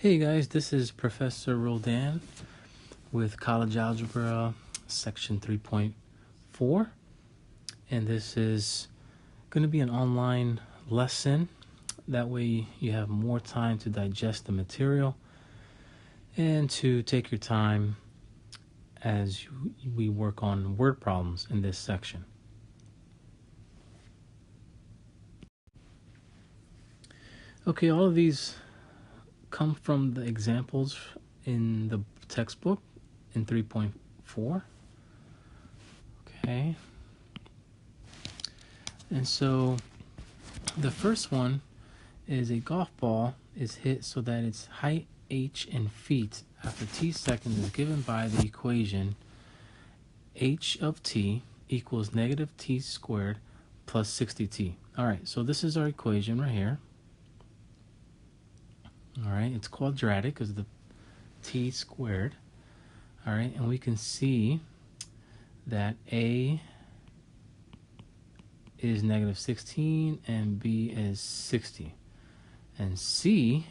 Hey guys, this is Professor Roldan with College Algebra section 3.4, and this is going to be an online lesson. That way you have more time to digest the material and to take your time as we work on word problems in this section. Okay, all of these come from the examples in the textbook in 3.4. Okay. And so the first one is a golf ball is hit so that its height h in feet after t seconds is given by the equation h of t equals negative t squared plus 60t. All right, so this is our equation right here. All right, it's quadratic because of the t squared. All right, and we can see that A is negative 16 and B is 60. And C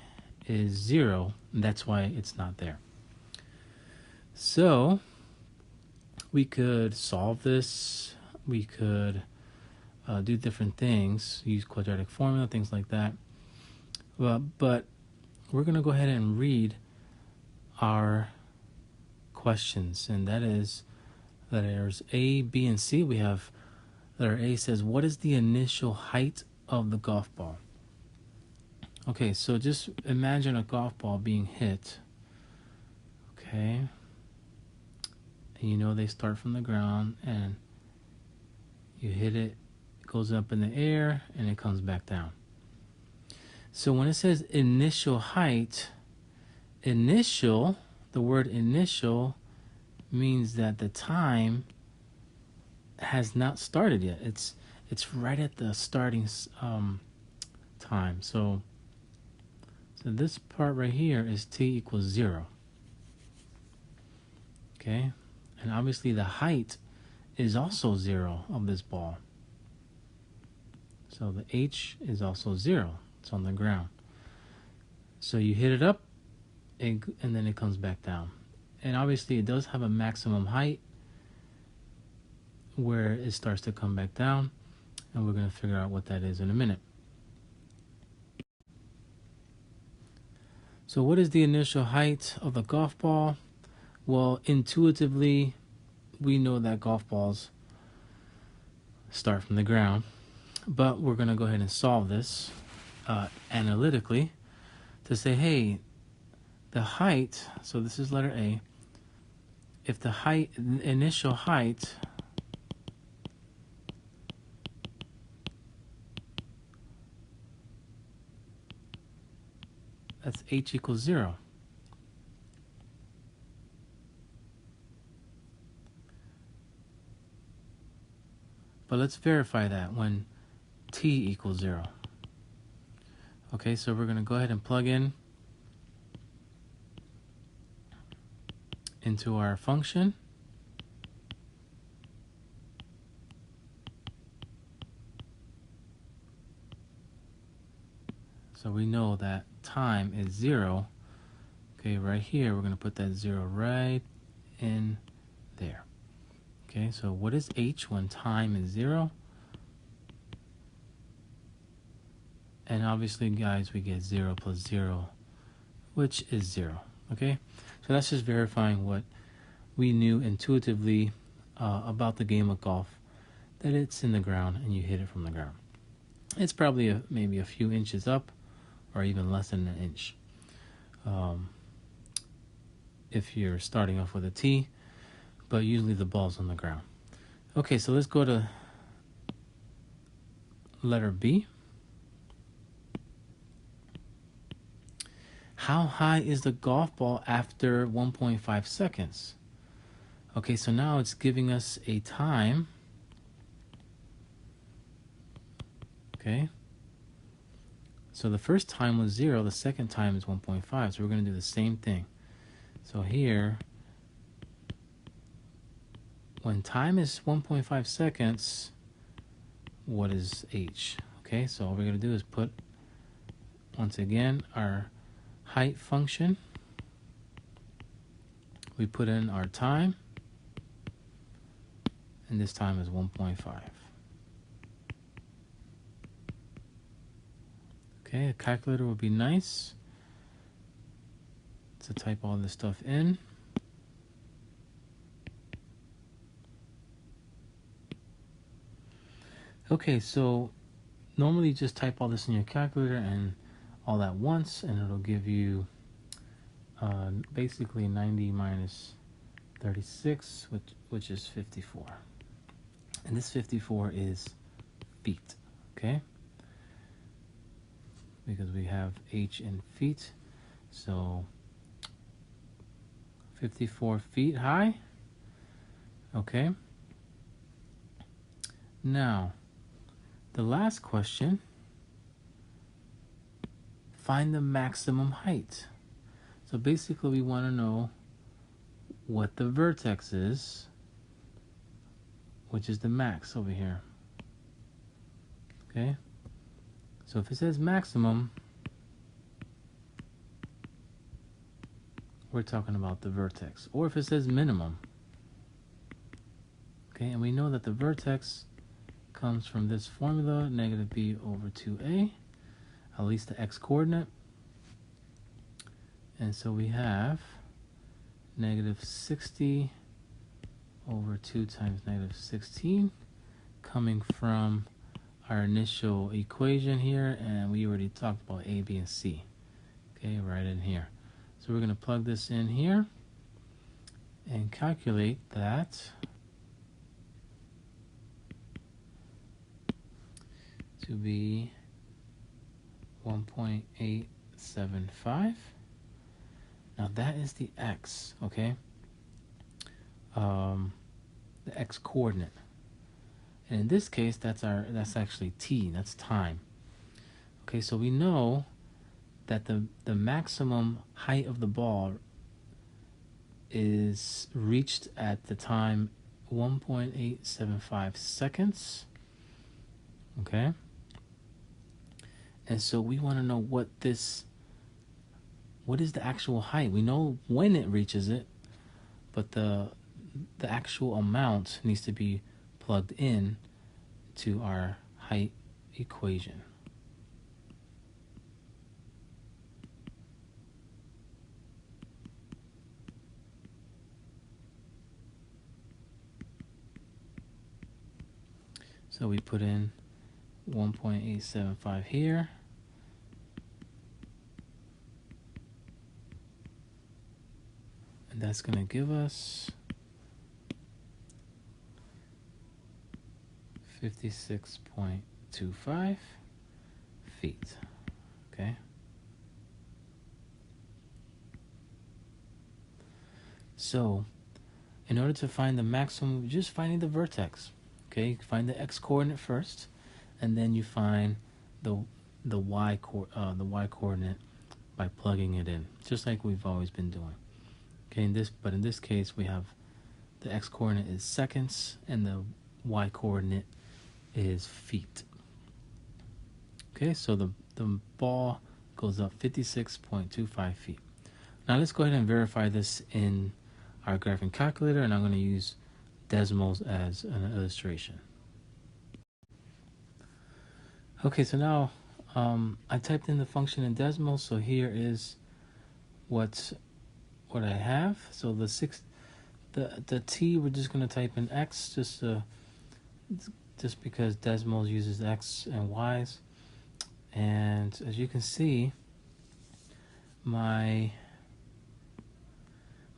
is 0, and that's why it's not there. So we could solve this. We could do different things, use quadratic formula, things like that. But we're going to go ahead and read our questions, and that is letters A, B, and C. We have letter A says, what is the initial height of the golf ball? Okay, so just imagine a golf ball being hit. Okay. And you know they start from the ground and you hit it, it goes up in the air and it comes back down. So when it says initial height, initial, the word initial means that the time has not started yet. It's right at the starting time. So this part right here is t equals 0. Okay, and obviously the height is also 0 of this ball. So the h is also 0. It's on the ground. So you hit it up and then it comes back down. And obviously it does have a maximum height where it starts to come back down, and we're going to figure out what that is in a minute. So what is the initial height of the golf ball? Well, intuitively, we know that golf balls start from the ground, but we're going to go ahead and solve this analytically to say, hey, the height, so this is letter A, if the height, initial height that's h equals 0. But let's verify that when t equals 0. Okay, so we're going to go ahead and plug in into our function. So we know that time is 0. Okay, right here, we're going to put that 0 right in there. Okay, so what is h when time is 0? And obviously, guys, we get 0 plus 0, which is 0. Okay, so that's just verifying what we knew intuitively about the game of golf, that it's in the ground and you hit it from the ground. It's probably maybe a few inches up or even less than an inch if you're starting off with a tee, but usually the ball's on the ground. Okay, so let's go to letter B. How high is the golf ball after 1.5 seconds? Okay, so now it's giving us a time. Okay. So the first time was 0, the second time is 1.5, so we're going to do the same thing. So here, when time is 1.5 seconds, what is h? Okay, so all we're going to do is put, once again, our height function. We put in our time, and this time is 1.5. Okay, a calculator would be nice to type all this stuff in. Okay, so normally just type all this in your calculator and all at once, and it'll give you basically 90 minus 36, which is 54. And this 54 is feet, okay? Because we have h in feet, so 54 feet high, okay? Now, the last question, find the maximum height. So basically we want to know what the vertex is, which is the max over here. Okay? So if it says maximum, we're talking about the vertex. Or if it says minimum. Okay, and we know that the vertex comes from this formula, negative b over 2a, at least the x-coordinate. And so we have negative 60 over 2 times negative 16 coming from our initial equation here, and we already talked about a, b, and c. Okay, right in here. So we're going to plug this in here and calculate that to be 1.875. Now that is the x, okay? The x coordinate. And in this case, that's actually t, that's time. Okay, so we know that the maximum height of the ball is reached at the time 1.875 seconds. Okay? And so we want to know what is the actual height. We know when it reaches it, but the actual amount needs to be plugged in to our height equation. So we put in 1.875 here. And that's going to give us 56.25 feet. Okay. So, in order to find the maximum, we're just finding the vertex. Okay, you find the x-coordinate first, and then you find the y coordinate by plugging it in, just like we've always been doing. Okay, in this case, we have the x-coordinate is seconds, and the y-coordinate is feet. Okay, so the ball goes up 56.25 feet. Now let's go ahead and verify this in our graphing calculator, and I'm going to use decimals as an illustration. Okay, so now I typed in the function in decimals, so here is what I have. So the t, we're just going to type in x just because decimals uses x and y's. And as you can see, my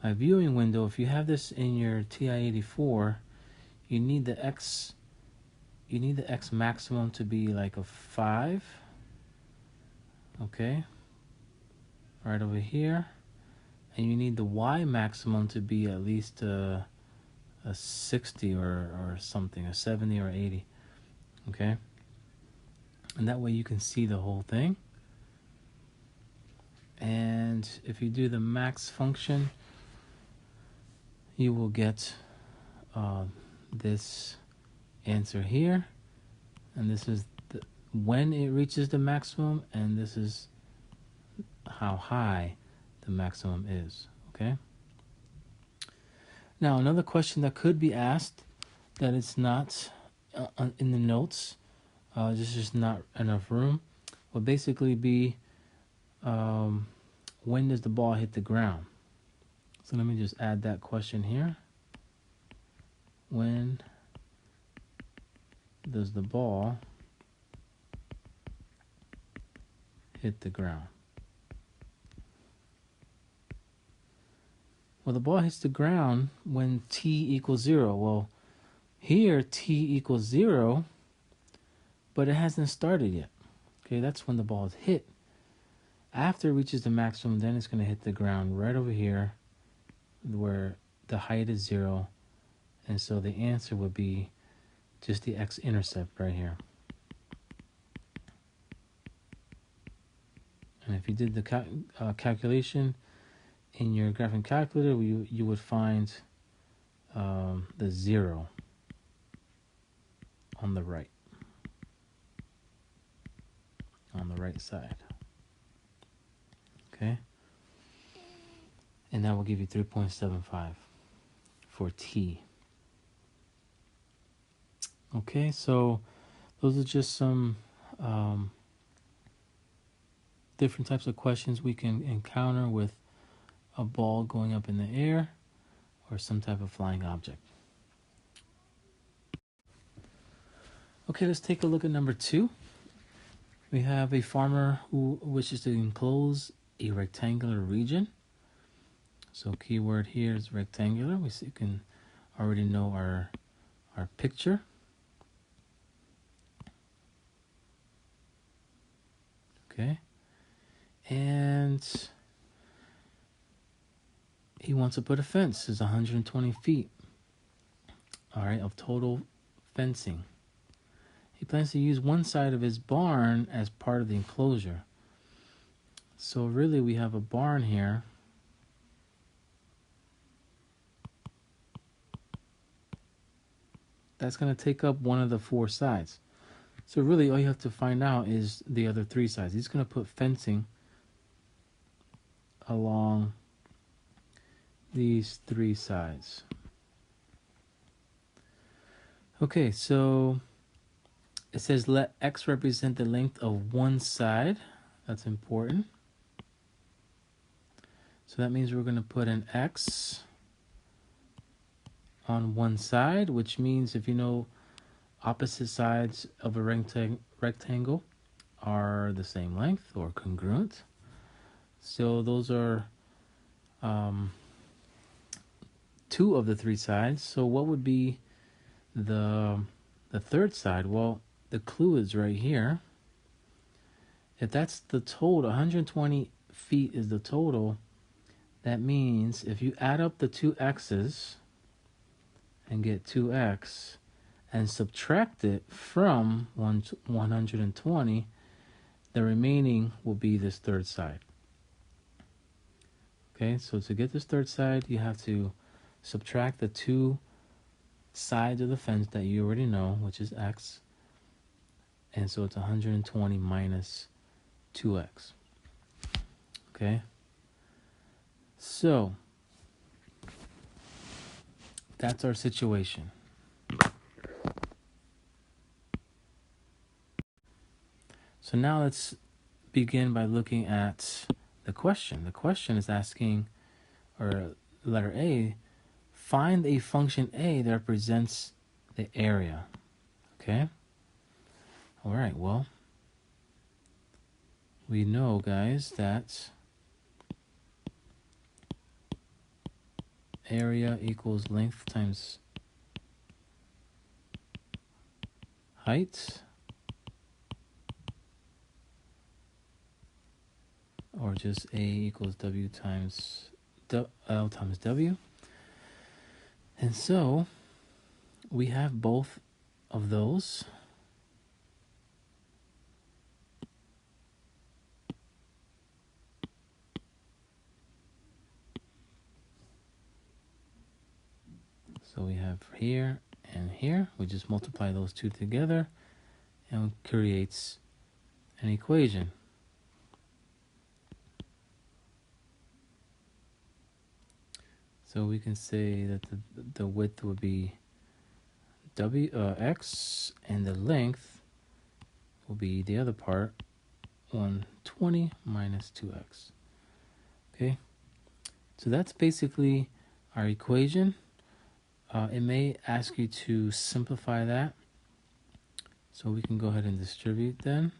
viewing window, if you have this in your TI-84, you need the x maximum to be like a 5. Okay, right over here. And you need the y maximum to be at least a 60 or something, a 70 or 80. Okay, and that way you can see the whole thing. And if you do the max function, you will get this answer here, and this is when it reaches the maximum, and this is how high the maximum is, okay? Now, another question that could be asked that it's not in the notes, there's just not enough room, would basically be when does the ball hit the ground? So let me just add that question here. When does the ball hit the ground? Well, the ball hits the ground when t equals 0. Well, here t equals 0, but it hasn't started yet. Okay, that's when the ball is hit. After it reaches the maximum, then it's going to hit the ground right over here where the height is 0. And so the answer would be just the x-intercept right here. And if you did the calculation in your graphing calculator, you would find the 0 on the right side. Okay? And that will give you 3.75 for t. Okay, so those are just some different types of questions we can encounter with a ball going up in the air or some type of flying object. Okay, let's take a look at number 2. We have a farmer who wishes to enclose a rectangular region. So keyword here is rectangular. We can already know our picture. Okay. And he wants to put a fence. It's 120 feet. All right, of total fencing. He plans to use one side of his barn as part of the enclosure. So really we have a barn here. That's going to take up one of the 4 sides. So really all you have to find out is the other 3 sides. He's going to put fencing along these 3 sides. Okay, so it says let x represent the length of one side. That's important. So that means we're going to put an x on one side, which means if you know opposite sides of a rectangle are the same length or congruent. So those are 2 of the 3 sides. So what would be the 3rd side? Well, the clue is right here. If that's the total, 120 feet is the total, that means if you add up the 2 x's and get 2x and subtract it from 120, the remaining will be this 3rd side. Okay, so to get this 3rd side, you have to subtract the 2 sides of the fence that you already know, which is x. And so it's 120 minus 2x. Okay. So that's our situation. So now let's begin by looking at the question. The question is asking, or letter A, find a function A that represents the area. Okay? All right, well, we know, guys, that area equals length times height, or just A equals W times L times W. And so we have both of those. So we have here and here. We just multiply those 2 together and it creates an equation. So we can say that the width would be x, and the length will be the other part, 120 minus 2x. Okay, so that's basically our equation. It may ask you to simplify that, so we can go ahead and distribute then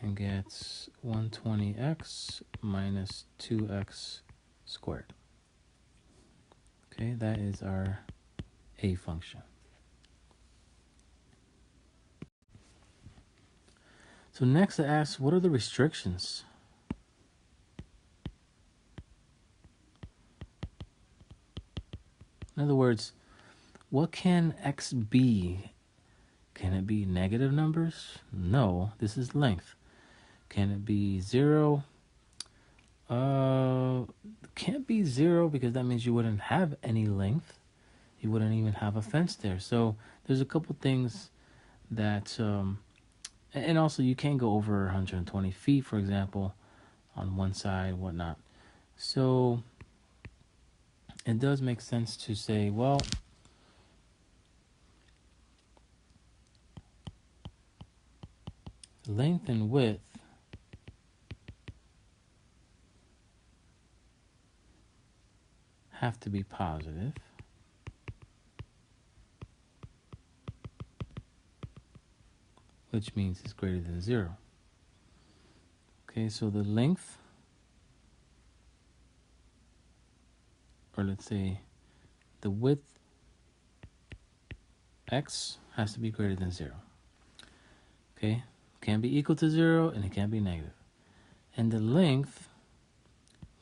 and get 120x minus 2x squared. Okay, that is our a function. So next it asks, what are the restrictions? In other words, what can x be? Can it be negative numbers? No, this is length. Can it be 0? Can't be 0 because that means you wouldn't have any length. You wouldn't even have a fence there. So there's a couple things that, and also you can't go over 120 feet, for example, on one side, whatnot. So it does make sense to say, well, length and width have to be positive. Which means it's greater than 0. Okay, so the length, or let's say the width, x, has to be greater than 0. Okay, can be equal to 0 and it can be negative. And the length,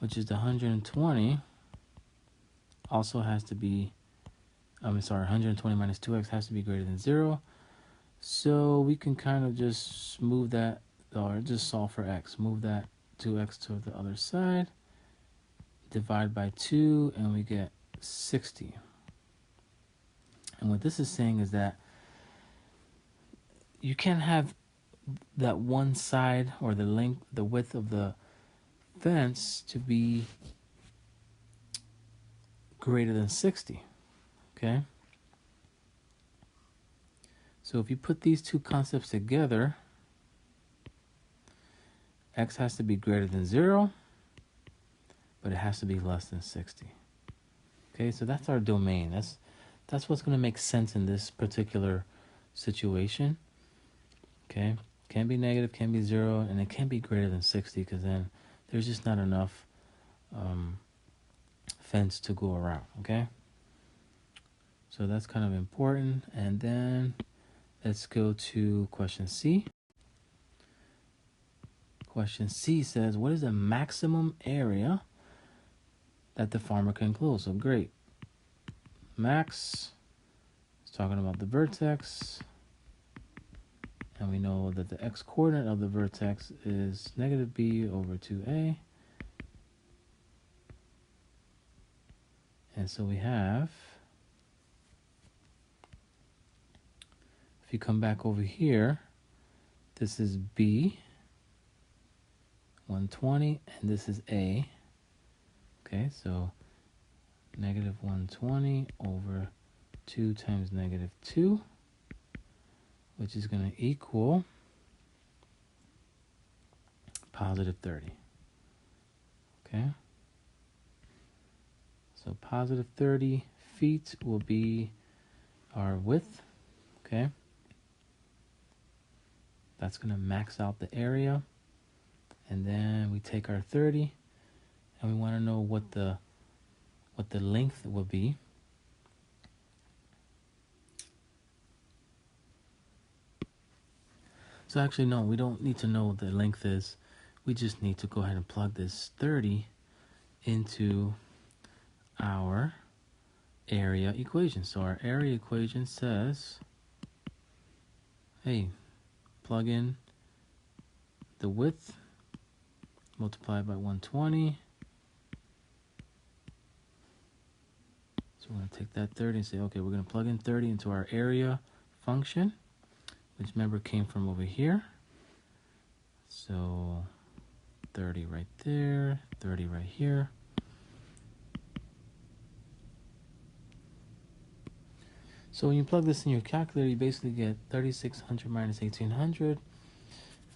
which is the 120, also has to be, 120 minus 2x has to be greater than 0. So we can kind of just move that, or just solve for x. Move that 2x to the other side, divide by 2, and we get 60. And what this is saying is that you can't have that one side or the length, the width of the fence to be greater than 60. Okay? So if you put these two concepts together, x has to be greater than 0, but it has to be less than 60. Okay, so that's our domain. That's what's going to make sense in this particular situation. Okay, can be negative, can be 0, and it can be greater than 60 because then there's just not enough fence to go around. Okay, so that's kind of important. And then let's go to question C. Question C says, what is the maximum area that the farmer can enclose? So great. Max is talking about the vertex. And we know that the x-coordinate of the vertex is negative b over 2a. And so we have, if you come back over here, this is b, 120, and this is a. Okay, so negative 120 over 2 times negative 2, which is going to equal positive 30. Okay, so positive 30 feet will be our width. Okay, that's going to max out the area. And then we take our 30, and we want to know what the length will be. So actually, no, we don't need to know what the length is. We just need to go ahead and plug this 30 into our area equation. So our area equation says, hey, plug in the width multiplied by 120. So we're going to take that 30 and say, okay, we're going to plug in 30 into our area function, which remember came from over here. So 30 right there, 30 right here. So when you plug this in your calculator, you basically get 3600 minus 1800.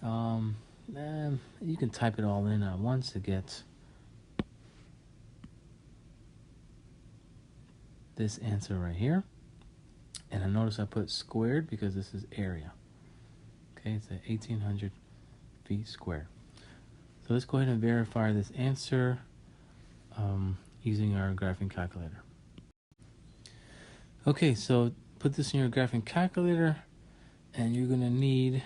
You can type it all in at once to get this answer right here. And I notice I put squared because this is area. Okay, it's at 1800 feet squared. So let's go ahead and verify this answer using our graphing calculator. Okay, so put this in your graphing calculator, and you're going to need,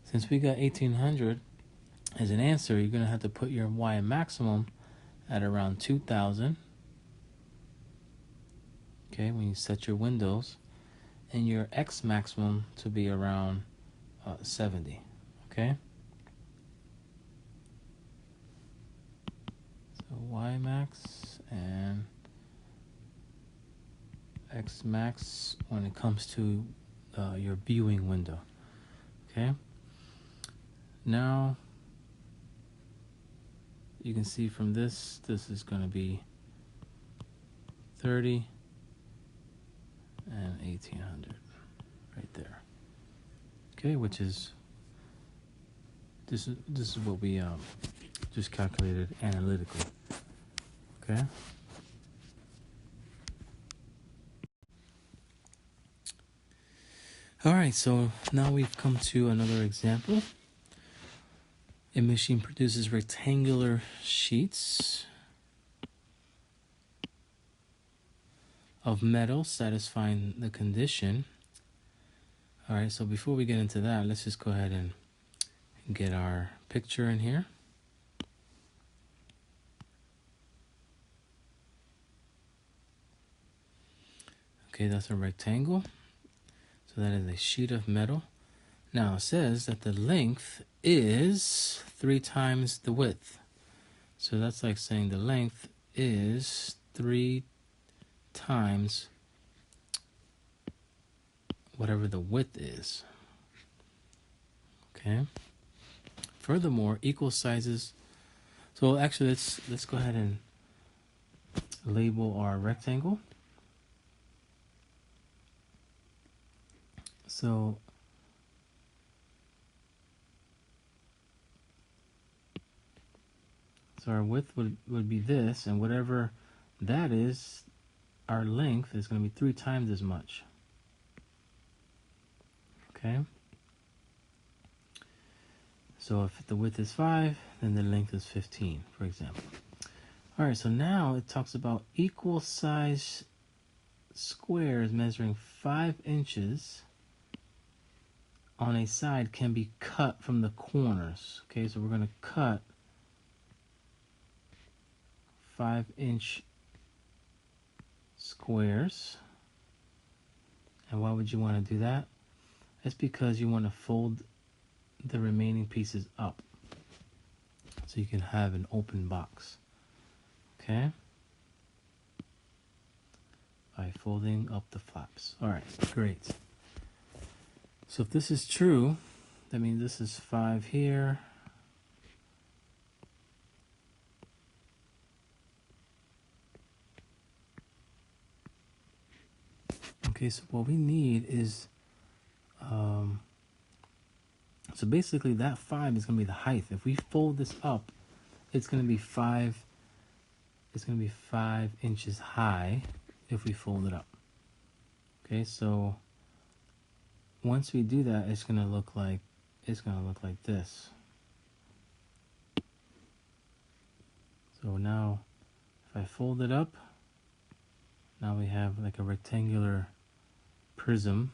since we got 1800 as an answer, you're going to have to put your y maximum at around 2000. Okay, when you set your windows, and your x maximum to be around 70. Okay, so y max and x max when it comes to your viewing window. Okay, now you can see from this is going to be 30 and 1800 right there. Okay, which is this is what we just calculated analytically. Okay. All right, so now we've come to another example. A machine produces rectangular sheets of metal satisfying the condition. All right, so before we get into that, let's just go ahead and get our picture in here. Okay, that's a rectangle. So that is a sheet of metal. Now it says that the length is 3 times the width. So that's like saying the length is 3 times whatever the width is. Okay. Furthermore, equal sizes. So actually, let's go ahead and label our rectangle. So our width would be this, and whatever that is, our length is going to be 3 times as much. Okay. So if the width is 5, then the length is 15, for example. All right, so now it talks about equal size squares measuring 5 inches on a side can be cut from the corners. Okay, so we're going to cut 5-inch squares. And why would you want to do that? That's because you want to fold the remaining pieces up so you can have an open box. Okay, by folding up the flaps. All right, great. So if this is true, that means this is 5 here. Okay, so what we need is, so basically that 5 is going to be the height. If we fold this up, it's going to be 5 inches high if we fold it up. Okay, so once we do that, it's going to look like this. So now if I fold it up, now we have like a rectangular prism.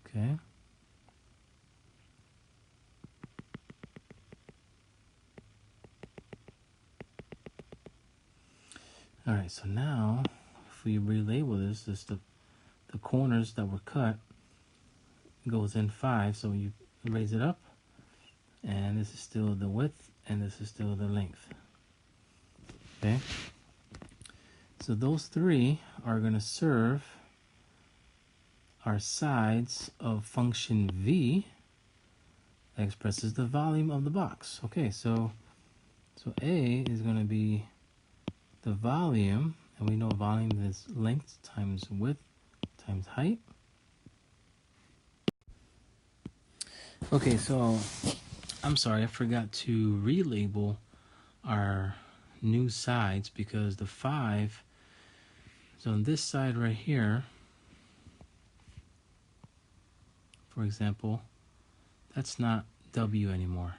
Okay. All right, so now if we relabel this, the corners that were cut goes in 5, so you raise it up, and this is still the width, and this is still the length. Okay. So those three are going to serve our sides of function v that expresses the volume of the box. Okay, so A is going to be the volume, and we know volume is length times width times height. Okay, so I'm sorry, I forgot to relabel our new sides because the 5, so on this side right here, for example, that's not W anymore.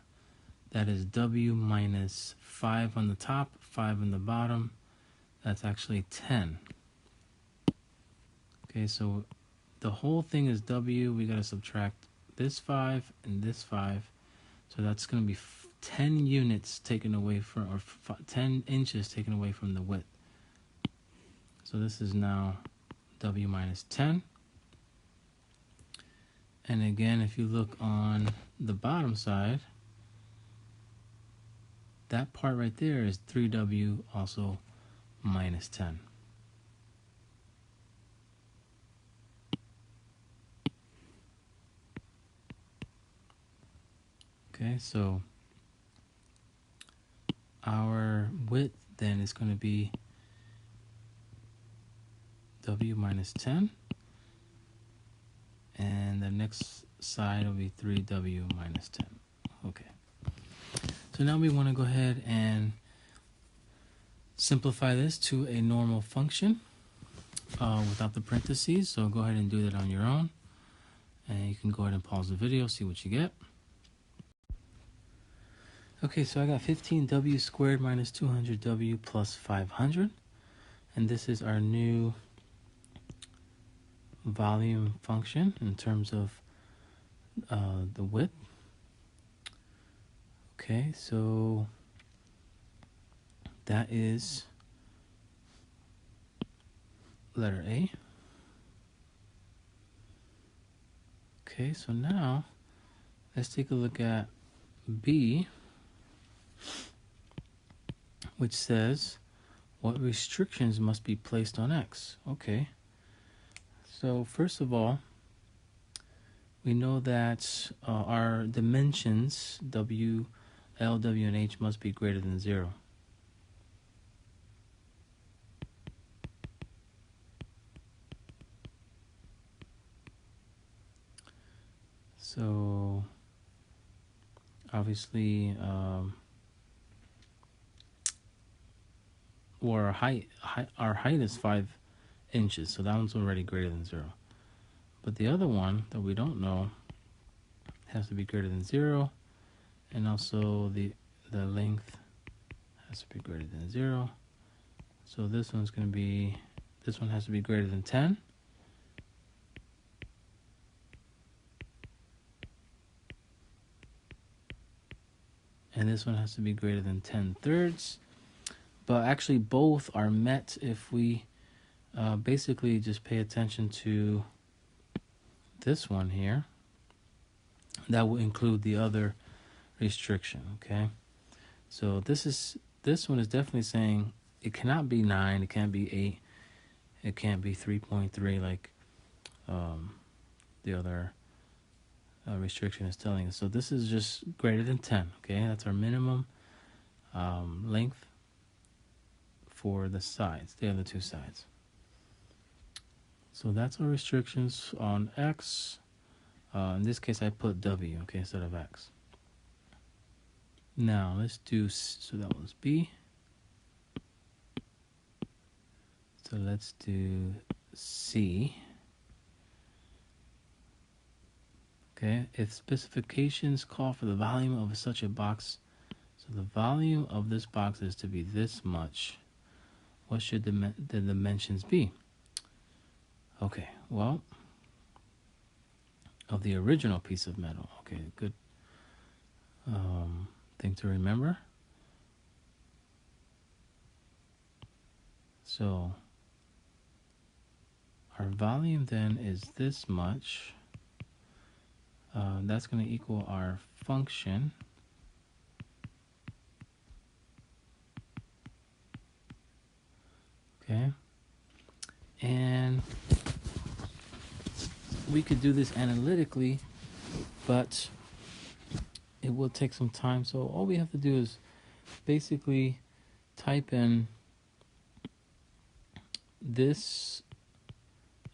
That is W minus 5 on the top, 5 on the bottom. That's actually 10. Okay, so the whole thing is W. We got to subtract this 5 and this 5. So that's going to be 10 units taken away from, or 10 inches taken away from the width. So this is now W minus 10. And again, if you look on the bottom side, that part right there is 3W also minus 10. Okay, so our width then is going to be W minus 10. And the next side will be 3W minus 10. Okay. So now we want to go ahead and simplify this to a normal function without the parentheses. So go ahead and do that on your own. And you can go ahead and pause the video, see what you get. Okay, so I got 15W squared minus 200W plus 500. And this is our new volume function in terms of the width. Okay, so that is letter A. Okay, so now let's take a look at B, which says what restrictions must be placed on X. Okay, so first of all, we know that our dimensions W, L, W, and H must be greater than 0. So obviously, or our height is 5 inches, so that one's already greater than 0. But the other one that we don't know has to be greater than 0, and also the length has to be greater than 0. So this one has to be greater than 10. And this one has to be greater than 10/3. But actually both are met if we basically just pay attention to this one here. That will include the other restriction, okay? So this one is definitely saying it cannot be 9, it can't be 8, it can't be 3.3 like the other restriction is telling us. So this is just greater than 10, okay? That's our minimum length for the sides, the other two sides. So that's our restrictions on X. In this case, I put W, okay, instead of X. Now let's do, so that was B. So let's do C. Okay, if specifications call for the volume of such a box, so the volume of this box is to be this much, what should the dimensions be? Okay, well, of the original piece of metal. Okay, good thing to remember. So our volume then is this much. That's going to equal our function. Okay, and we could do this analytically, but it will take some time. So all we have to do is basically type in this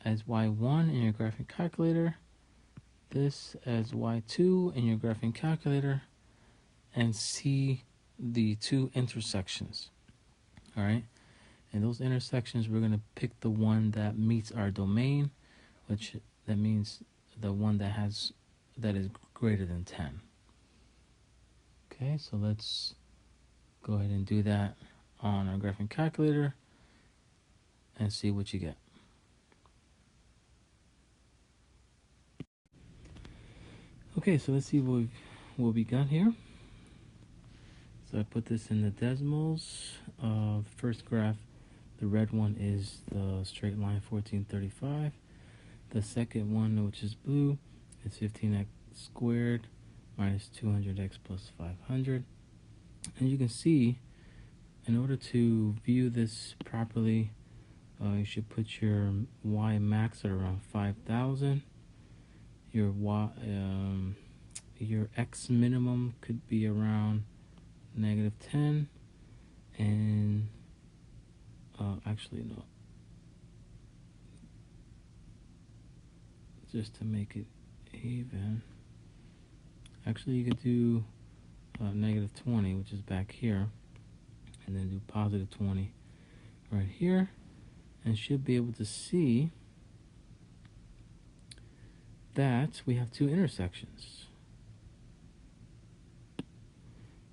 as y1 in your graphing calculator, this as y2 in your graphing calculator, and see the two intersections. All right, and those intersections, we're going to pick the one that meets our domain, which that means the one that is greater than 10. Okay, so let's go ahead and do that on our graphing calculator and see what you get. Okay, so let's see what we got here. So I put this in the decimals. First graph, the red one is the straight line 1435. The second one, which is blue, is 15x squared minus 200x plus 500. And you can see, in order to view this properly, you should put your y max at around 5,000. Your x minimum could be around -10, and actually no, just to make it even, actually you could do -20, which is back here, and then do +20 right here, and should be able to see that we have two intersections.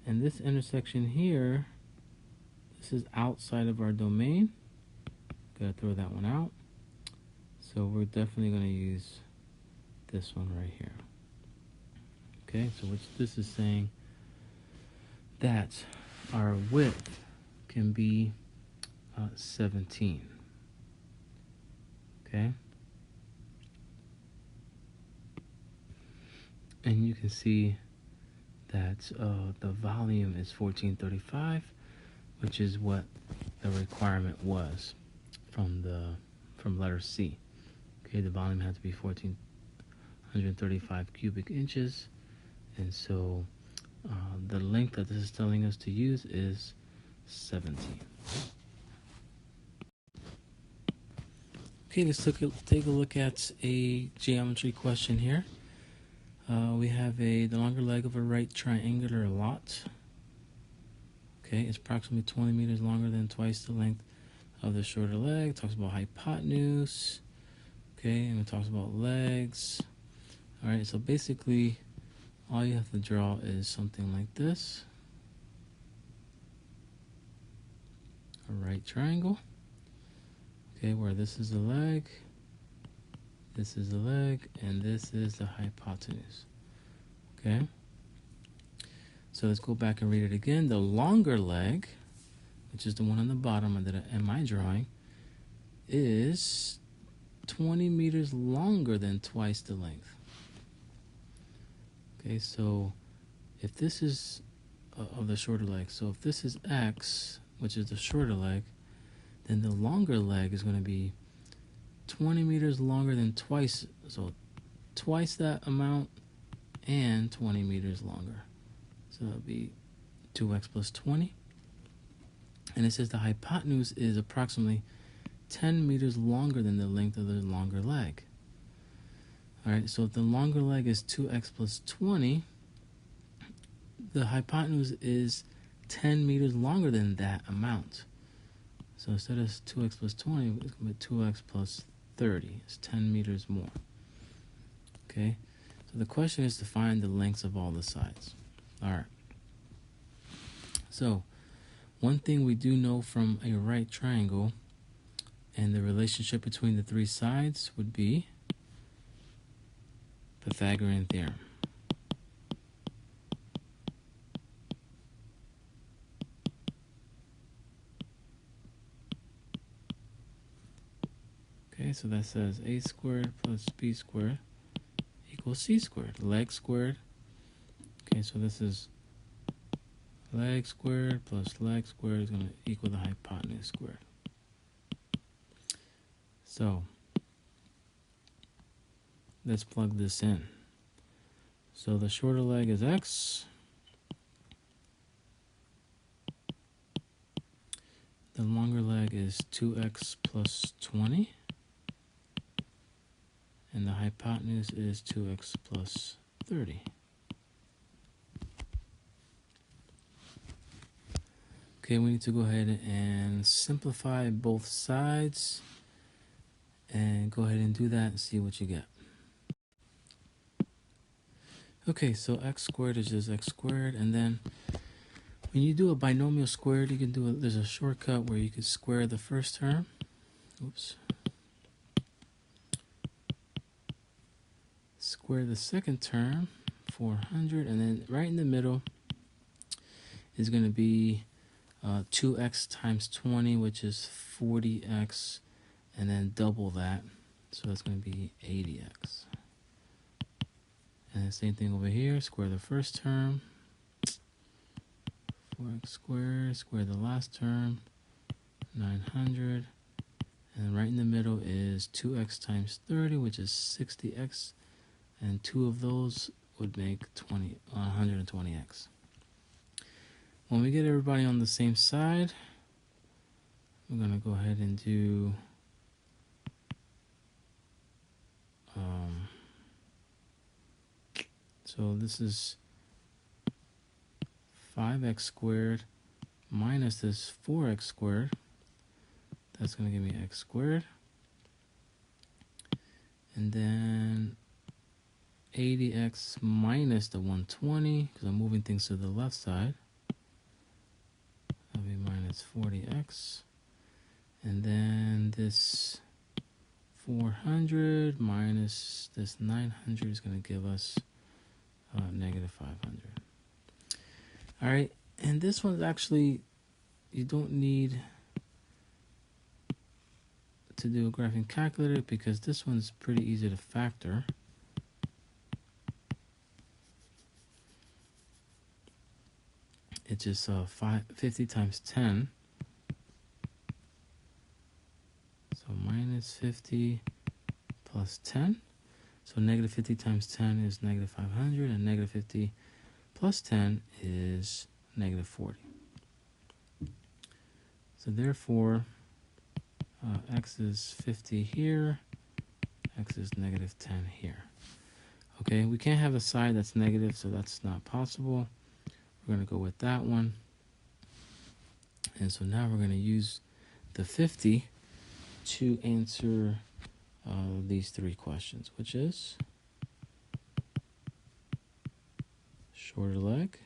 And this intersection here, this is outside of our domain. Gotta throw that one out. So we're definitely gonna use this one right here. Okay, so this is saying that our width can be 17. Okay, and you can see that the volume is 1435, which is what the requirement was from letter C. Okay, the volume had to be 1435 cubic inches, and so the length that this is telling us to use is 17. Okay, let's take a look at a geometry question here. We have the longer leg of a right triangular lot. Okay, it's approximately 20 meters longer than twice the length of the shorter leg. It talks about hypotenuse. Okay, and it talks about legs. All right, so basically all you have to draw is something like this. A right triangle. Okay, where this is the leg, this is the leg, and this is the hypotenuse. Okay, so let's go back and read it again. The longer leg, which is the one on the bottom in my drawing, is 20 meters longer than twice the length. Okay, so if this is of the shorter leg, so if this is x, which is the shorter leg, then the longer leg is going to be 20 meters longer than twice, so twice that amount and 20 meters longer. So that'll be 2x plus 20. And it says the hypotenuse is approximately 10 meters longer than the length of the longer leg. All right, so if the longer leg is 2x plus 20, the hypotenuse is 10 meters longer than that amount. So instead of 2x plus 20, it's going to be 2x plus 30. It's 10 meters more. Okay, so the question is to find the lengths of all the sides. All right. So one thing we do know from a right triangle and the relationship between the three sides would be Pythagorean theorem. Okay, so that says a squared plus b squared equals c squared. Leg squared. Okay, so this is leg squared plus leg squared is going to equal the hypotenuse squared. So let's plug this in. So the shorter leg is x. The longer leg is 2x plus 20. And the hypotenuse is 2x plus 30. Okay, we need to go ahead and simplify both sides. And go ahead and do that and see what you get. Okay, so x squared is just x squared. And then when you do a binomial squared, you can do there's a shortcut where you could square the first term. Oops. Square the second term, 400, and then right in the middle is going to be 2x times 20, which is 40x, and then double that, so that's going to be 80x. And the same thing over here, square the first term, 4x squared, square the last term, 900, and right in the middle is 2x times 30, which is 60x, and two of those would make 120x. When we get everybody on the same side, we're going to go ahead and do so this is 5x squared minus this 4x squared. That's going to give me x squared. And then 80x minus the 120, because I'm moving things to the left side. That'll be minus 40x. And then this 400 minus this 900 is going to give us negative 500. All right, and this one's actually, you don't need to do a graphing calculator because this one's pretty easy to factor. It's just 50 times 10. So minus 50 plus 10. So negative 50 times 10 is negative 500, and negative 50 plus 10 is negative 40. So therefore, x is 50 here, x is negative 10 here. Okay, we can't have a side that's negative, so that's not possible. We're going to go with that one. And so now we're going to use the 50 to answer these three questions, which is shorter leg,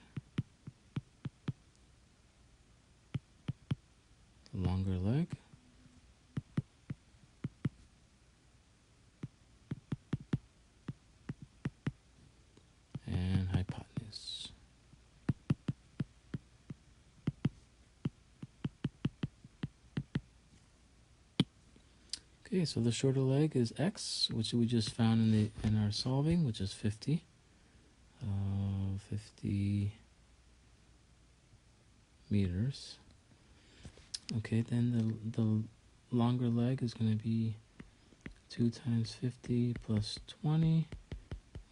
longer leg, and hypotenuse. Okay, so the shorter leg is x, which we just found in our solving, which is 50. 50 meters. Okay, then the longer leg is going to be 2 times 50 plus 20,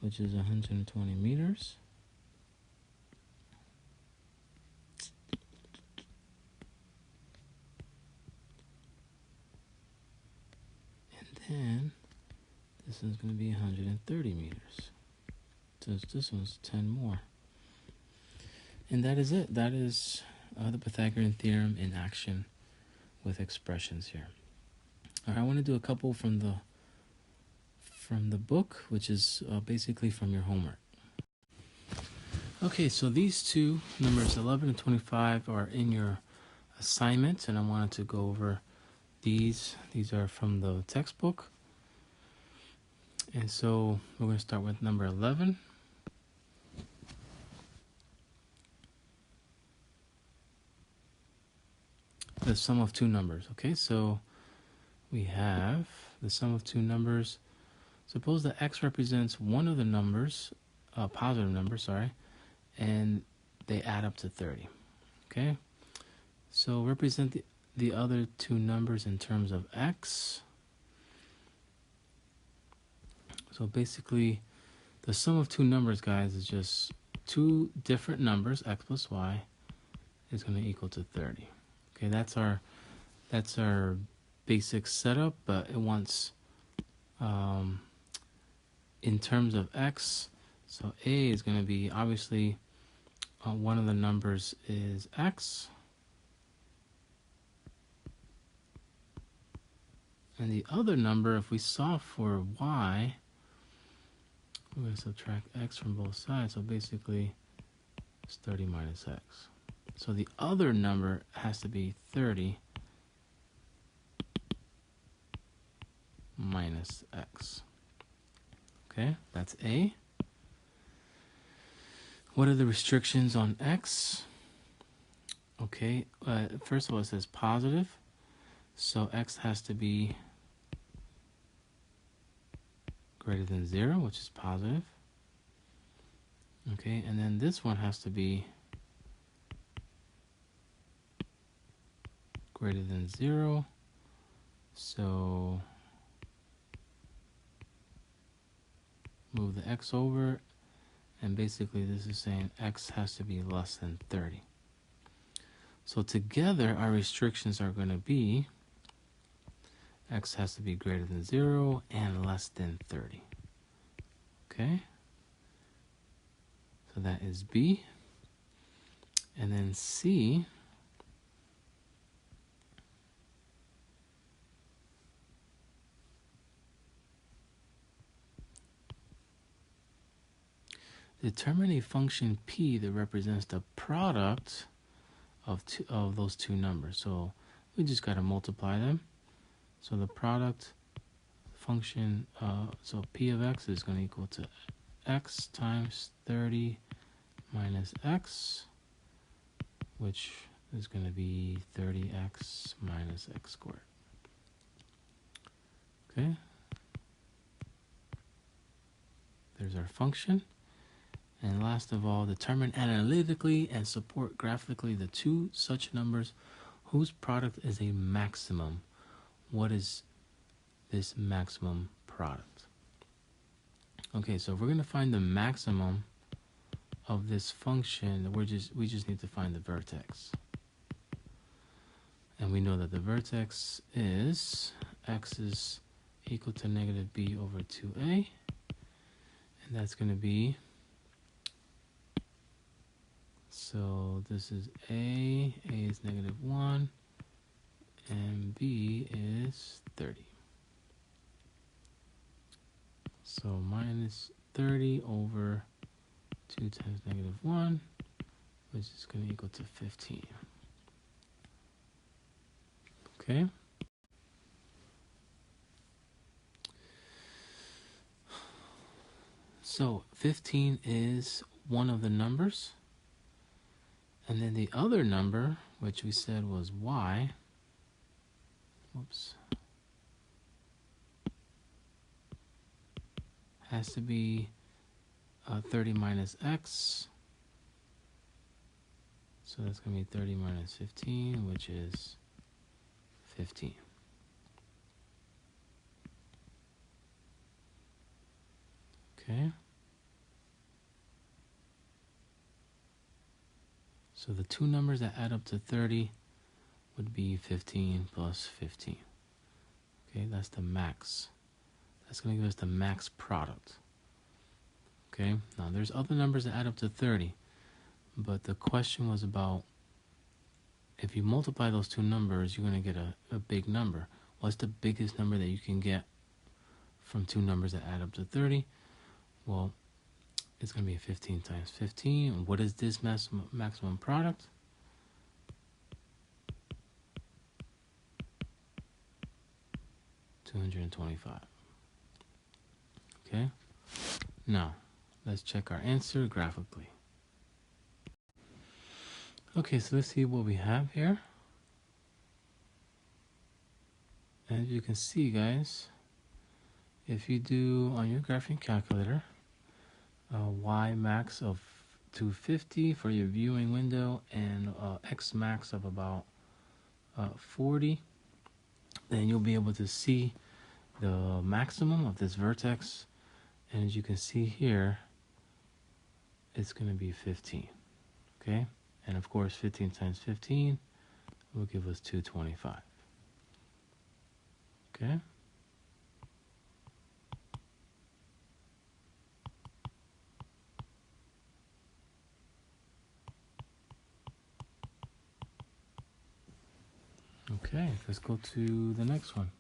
which is 120 meters. And this is going to be 130 meters. So this one's 10 more. And that is it. That is the Pythagorean theorem in action with expressions here. All right, I want to do a couple from the book, which is basically from your homework. Okay, so these two, numbers 11 and 25, are in your assignment, and I wanted to go over these. These are from the textbook. And so we're going to start with number 11. The sum of two numbers. Okay, so we have the sum of two numbers. Suppose that x represents one of the numbers, a positive number, sorry, and they add up to 30. Okay, so represent the other two numbers in terms of x. So basically, the sum of two numbers, guys, is just two different numbers, x plus y, is going to equal to 30. Okay, that's our basic setup, but it wants in terms of x. So a is going to be obviously one of the numbers is x, and the other number, if we solve for y, we're going to subtract x from both sides. So basically, it's 30 minus x. So the other number has to be 30 minus x. Okay, that's A. What are the restrictions on x? Okay, first of all, it says positive. So x has to be greater than 0, which is positive. Okay, and then this one has to be greater than 0. So move the x over, and basically this is saying x has to be less than 30. So together our restrictions are going to be x has to be greater than 0 and less than 30. Okay, so that is B. And then C, determine a function p that represents the product of those two numbers. So we just got to multiply them. So the product function, so p of x is going to equal to x times 30 minus x, which is going to be 30x minus x squared. Okay, there's our function. And last of all, determine analytically and support graphically the two such numbers whose product is a maximum. What is this maximum product? Okay, so if we're going to find the maximum of this function, we just need to find the vertex. And we know that the vertex is x is equal to negative b over 2a. And that's going to be, so this is a is negative 1, and b is 30. So minus 30 over 2 times negative 1, which is going to equal to 15. Okay. So 15 is one of the numbers. And then the other number, which we said was y, has to be 30 minus x. So that's going to be 30 minus 15, which is 15. Okay. So the two numbers that add up to 30 would be 15 plus 15. Okay, that's the max. That's going to give us the max product. Okay, now there's other numbers that add up to 30, but the question was about if you multiply those two numbers, you're going to get a big number. What's the biggest number that you can get from two numbers that add up to 30? Well, it's going to be 15 times 15. What is this maximum product? $225. Okay, now let's check our answer graphically. Okay, so let's see what we have here. As you can see, guys, if you do on your graphing calculator y max of 250 for your viewing window and x max of about 40, then you'll be able to see the maximum of this vertex And as you can see here, it's going to be 15. Okay? And of course, 15 times 15 will give us 225. Okay? Okay, let's go to the next one.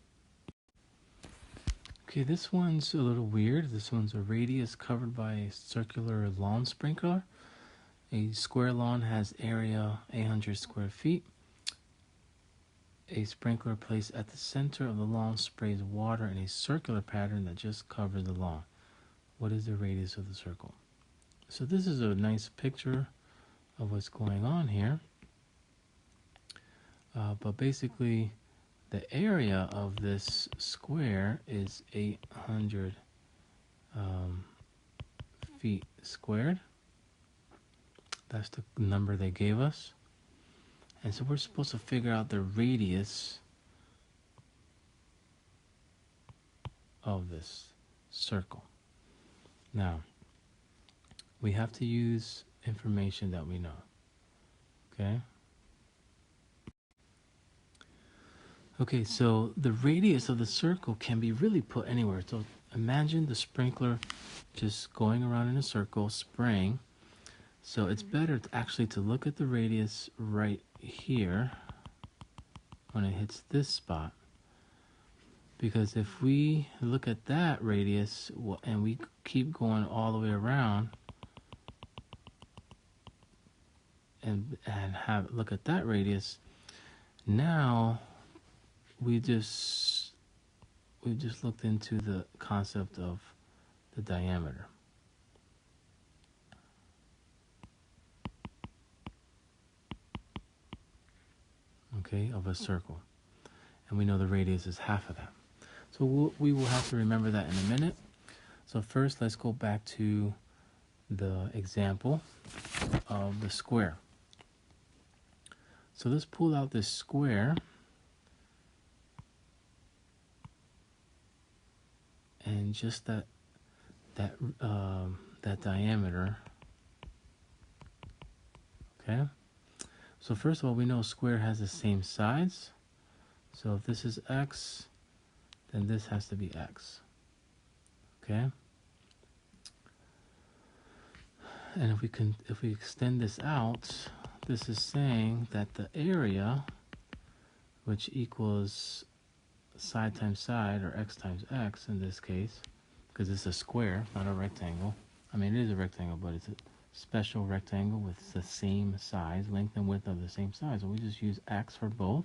Okay, this one's a little weird. This one's a radius covered by a circular lawn sprinkler. A square lawn has area 800 square feet. A sprinkler placed at the center of the lawn sprays water in a circular pattern that just covers the lawn. What is the radius of the circle? So this is a nice picture of what's going on here. But basically, the area of this square is 800 feet squared. That's the number they gave us. And so we're supposed to figure out the radius of this circle. Now, we have to use information that we know. Okay? Okay, so the radius of the circle can be really put anywhere. So imagine the sprinkler just going around in a circle, spraying. So it's better to look at the radius right here when it hits this spot. Because if we look at that radius and we keep going all the way around and look at that radius, now we've just looked into the concept of the diameter. Okay, of a circle. And we know the radius is half of that. So we will have to remember that in a minute. So first, let's go back to the example of the square. So let's pull out this square. And just that diameter. Okay. So first of all, we know a square has the same sides. So if this is x, then this has to be x. Okay. And if we extend this out, this is saying that the area, which equals side times side, or x times x in this case, because it's a square, not a rectangle. I mean, it is a rectangle, but it's a special rectangle with the same size, length and width of the same size. So we just use x for both.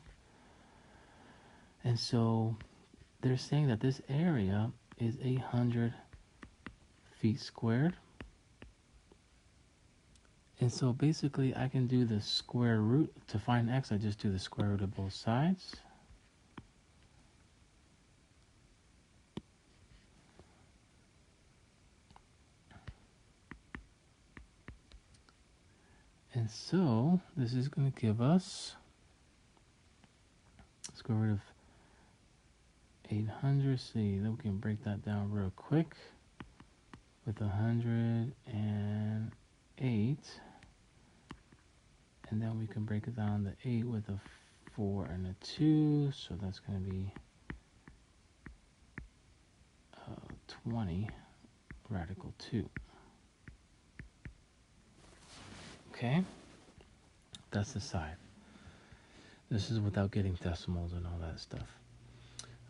And so they're saying that this area is 800 feet squared. And so basically I can do the square root. To find x, I just do the square root of both sides. And so this is going to give us square root of 800. See, then we can break that down real quick with 108. And then we can break it down to 8 with a 4 and a 2. So that's going to be 20 radical 2. Okay, that's the side. This is without getting decimals and all that stuff.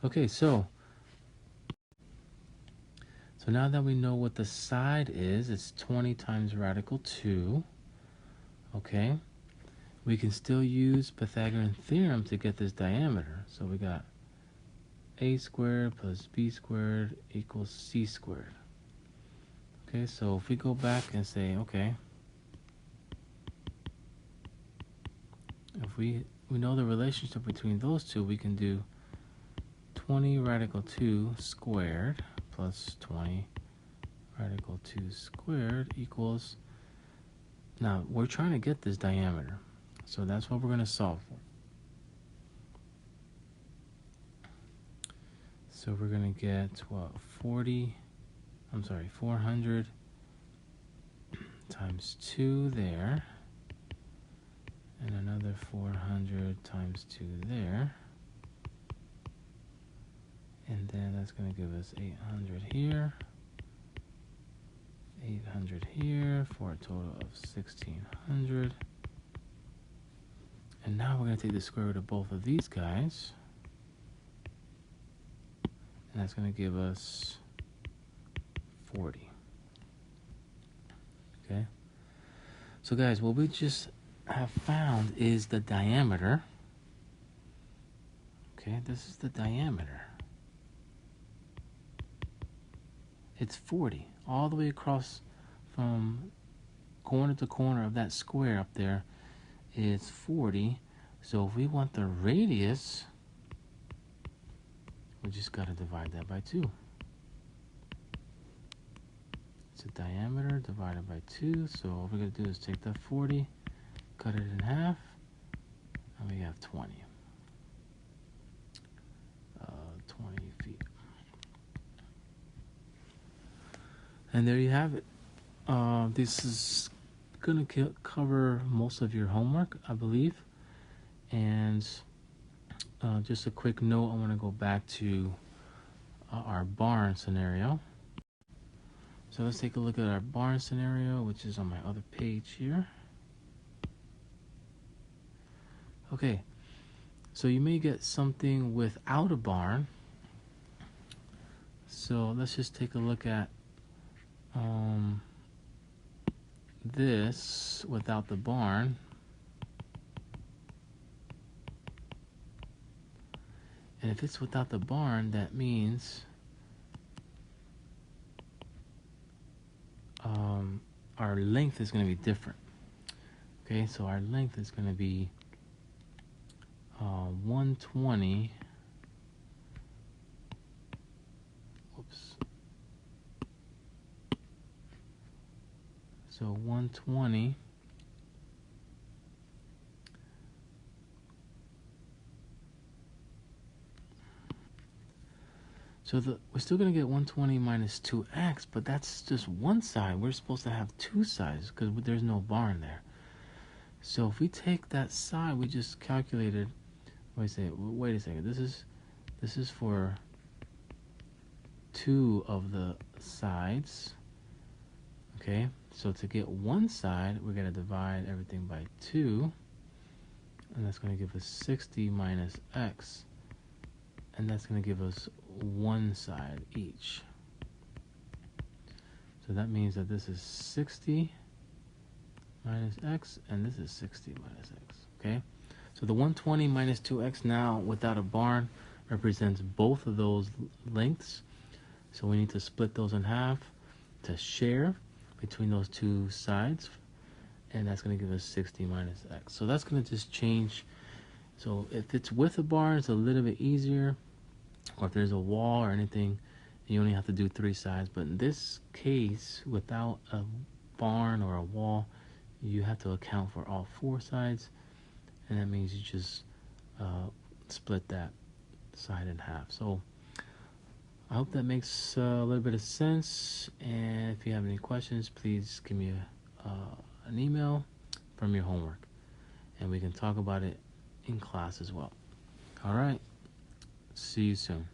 Okay, so now that we know what the side is, it's 20 times radical 2. Okay, we can still use Pythagorean theorem to get this diameter. So we got a squared plus b squared equals c squared. Okay, so if we go back and say, okay, if we know the relationship between those two, we can do 20 radical 2 squared plus 20 radical 2 squared equals, now we're trying to get this diameter. So that's what we're going to solve for. So we're going to get what, I'm sorry, 400 times 2 there, and another 400 times 2 there, and then that's going to give us 800 here, 800 here, for a total of 1600. And now we're going to take the square root of both of these guys, and that's going to give us 40. Okay, so guys, what we just have found is the diameter. Okay, this is the diameter. It's 40 all the way across from corner to corner of that square up there. Is 40. So if we want the radius, we just got to divide that by 2. It's a diameter divided by 2. So all we're going to do is take that 40, cut it in half, and we have 20. 20 feet. And there you have it. This is going to cover most of your homework, I believe. And just a quick note, I want to go back to our barn scenario. So let's take a look at our barn scenario, which is on my other page here. Okay, so you may get something without a barn. So let's just take a look at this without the barn. And if it's without the barn, that means our length is going to be different. Okay, so our length is going to be 120. Oops. So 120 So we're still going to get 120 minus 2x, but that's just one side. We're supposed to have two sides because there's no barn there. So if we take that side we just calculated, wait a second. This is for two of the sides. Okay, so to get one side, we're going to divide everything by 2, and that's going to give us 60 minus x, and that's going to give us one side each. So that means that this is 60 minus x, and this is 60 minus x. Okay, so the 120 minus 2x now without a barn represents both of those lengths. So we need to split those in half to share between those two sides, and that's going to give us 60 minus x. So that's going to just change. So if it's with a barn, it's a little bit easier, or if there's a wall or anything, you only have to do 3 sides. But in this case, without a barn or a wall, you have to account for all 4 sides, and that means you just split that side in half. So I hope that makes a little bit of sense, and if you have any questions, please give me an email from your homework, and we can talk about it in class as well. All right, see you soon.